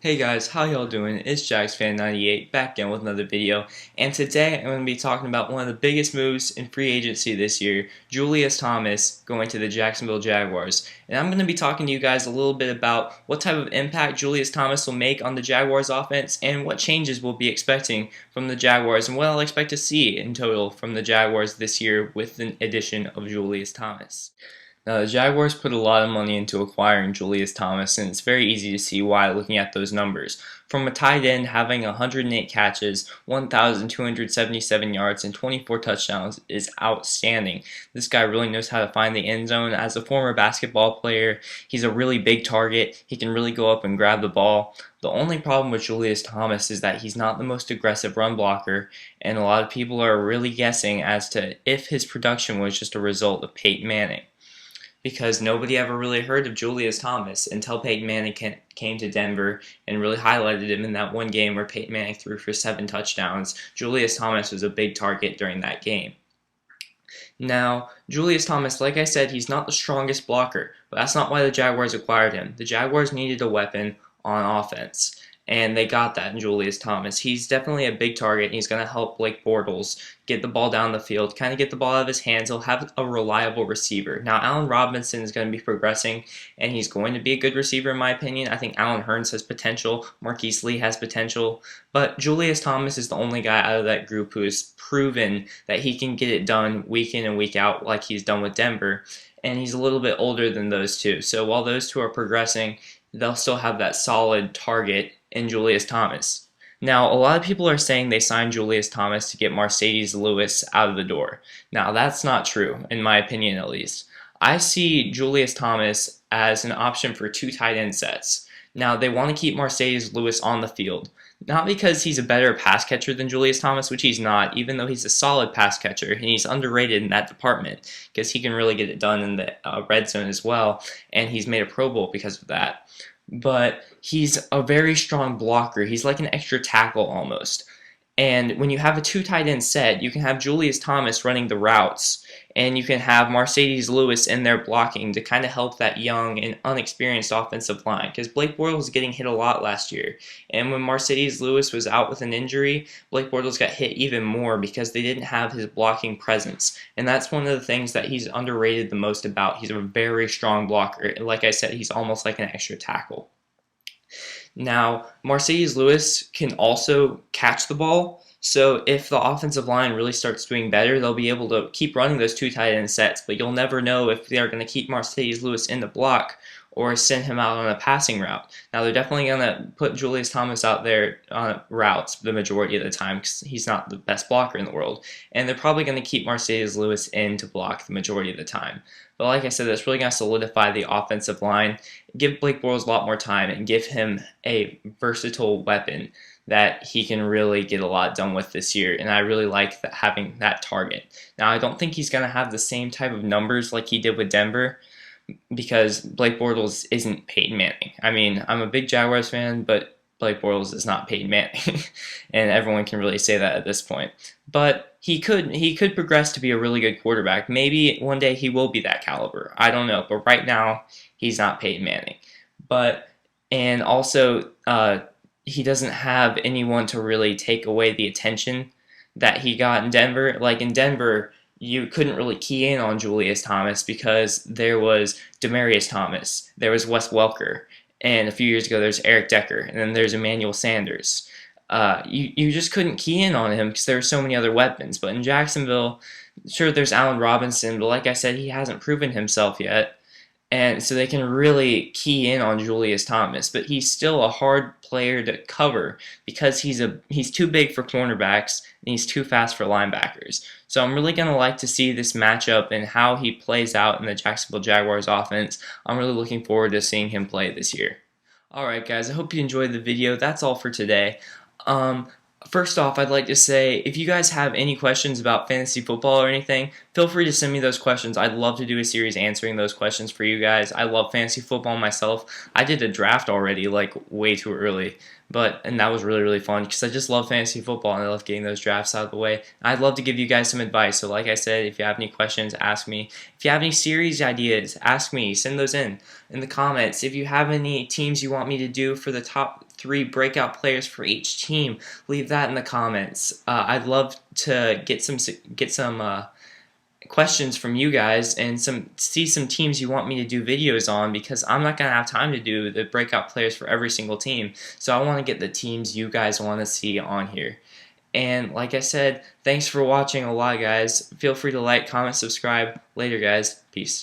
Hey guys, how y'all doing? It's JagsFan98 back again with another video, and today I'm going to be talking about one of the biggest moves in free agency this year, Julius Thomas going to the Jacksonville Jaguars. And I'm going to be talking to you guys a little bit about what type of impact Julius Thomas will make on the Jaguars offense and what changes we'll be expecting from the Jaguars and what I'll expect to see in total from the Jaguars this year with the addition of Julius Thomas. Now, the Jaguars put a lot of money into acquiring Julius Thomas, and it's very easy to see why looking at those numbers. From a tight end having 108 catches, 1,277 yards, and 24 touchdowns is outstanding. This guy really knows how to find the end zone. As a former basketball player, he's a really big target. He can really go up and grab the ball. The only problem with Julius Thomas is that he's not the most aggressive run blocker, and a lot of people are really guessing as to if his production was just a result of Peyton Manning, because nobody ever really heard of Julius Thomas until Peyton Manning came to Denver and really highlighted him in that one game where Peyton Manning threw for 7 touchdowns. Julius Thomas was a big target during that game. Now, Julius Thomas, like I said, he's not the strongest blocker, but that's not why the Jaguars acquired him. The Jaguars needed a weapon on offense, and they got that in Julius Thomas. He's definitely a big target, and he's going to help Blake Bortles get the ball down the field, kind of get the ball out of his hands. He'll have a reliable receiver. Now, Allen Robinson is going to be progressing, and he's going to be a good receiver in my opinion. I think Allen Hurns has potential. Marquise Lee has potential. But Julius Thomas is the only guy out of that group who has proven that he can get it done week in and week out like he's done with Denver. And he's a little bit older than those two. So while those two are progressing, they'll still have that solid target in Julius Thomas. Now, a lot of people are saying they signed Julius Thomas to get Marcedes Lewis out of the door. Now, that's not true, in my opinion at least. I see Julius Thomas as an option for 2 tight end sets. Now, they want to keep Marcedes Lewis on the field, not because he's a better pass catcher than Julius Thomas, which he's not, even though he's a solid pass catcher, and he's underrated in that department because he can really get it done in the red zone as well, and he's made a Pro Bowl because of that. But he's a very strong blocker. He's like an extra tackle almost. And when you have a 2 tight end set, you can have Julius Thomas running the routes, and you can have Marcedes Lewis in there blocking to kind of help that young and unexperienced offensive line. Because Blake Bortles was getting hit a lot last year. And when Marcedes Lewis was out with an injury, Blake Bortles got hit even more because they didn't have his blocking presence. And that's one of the things that he's underrated the most about. He's a very strong blocker. Like I said, he's almost like an extra tackle. Now, Marcedes Lewis can also catch the ball, so if the offensive line really starts doing better, they'll be able to keep running those 2 tight end sets, but you'll never know if they're going to keep Marcedes Lewis in the block or send him out on a passing route. Now, they're definitely going to put Julius Thomas out there on routes the majority of the time because he's not the best blocker in the world, and they're probably going to keep Marcedes Lewis in to block the majority of the time. But like I said, that's really going to solidify the offensive line, give Blake Bortles a lot more time, and give him a versatile weapon that he can really get a lot done with this year, and I really like having that target. Now, I don't think he's going to have the same type of numbers like he did with Denver, because Blake Bortles isn't Peyton Manning. I mean, I'm a big Jaguars fan, but Blake Bortles is not Peyton Manning, and everyone can really say that at this point. But he could progress to be a really good quarterback. Maybe one day he will be that caliber. I don't know, but right now he's not Peyton Manning. And also he doesn't have anyone to really take away the attention that he got in Denver. Like in Denver, you couldn't really key in on Julius Thomas because there was Demaryius Thomas, there was Wes Welker, and a few years ago there's Eric Decker, and then there's Emmanuel Sanders. You just couldn't key in on him because there were so many other weapons. But in Jacksonville, sure, there's Allen Robinson, but like I said, he hasn't proven himself yet. And so they can really key in on Julius Thomas, but he's still a hard player to cover because he's too big for cornerbacks and he's too fast for linebackers. So I'm really going to like to see this matchup and how he plays out in the Jacksonville Jaguars offense. I'm really looking forward to seeing him play this year. Alright guys, I hope you enjoyed the video. That's all for today. First off, I'd like to say, if you guys have any questions about fantasy football or anything, feel free to send me those questions. I'd love to do a series answering those questions for you guys. I love fantasy football myself. I did a draft already, like, way too early, and that was really fun because I just love fantasy football and I love getting those drafts out of the way. I'd love to give you guys some advice, so like I said, if you have any questions, ask me. If you have any series ideas, ask me. Send those in the comments. If you have any teams you want me to do for the top 3 breakout players for each team, leave that in the comments. I'd love to get some questions from you guys and see some teams you want me to do videos on, because I'm not gonna have time to do the breakout players for every single team. So I want to get the teams you guys want to see on here. And like I said, thanks for watching a lot, guys. Feel free to like, comment, subscribe. Later, guys. Peace.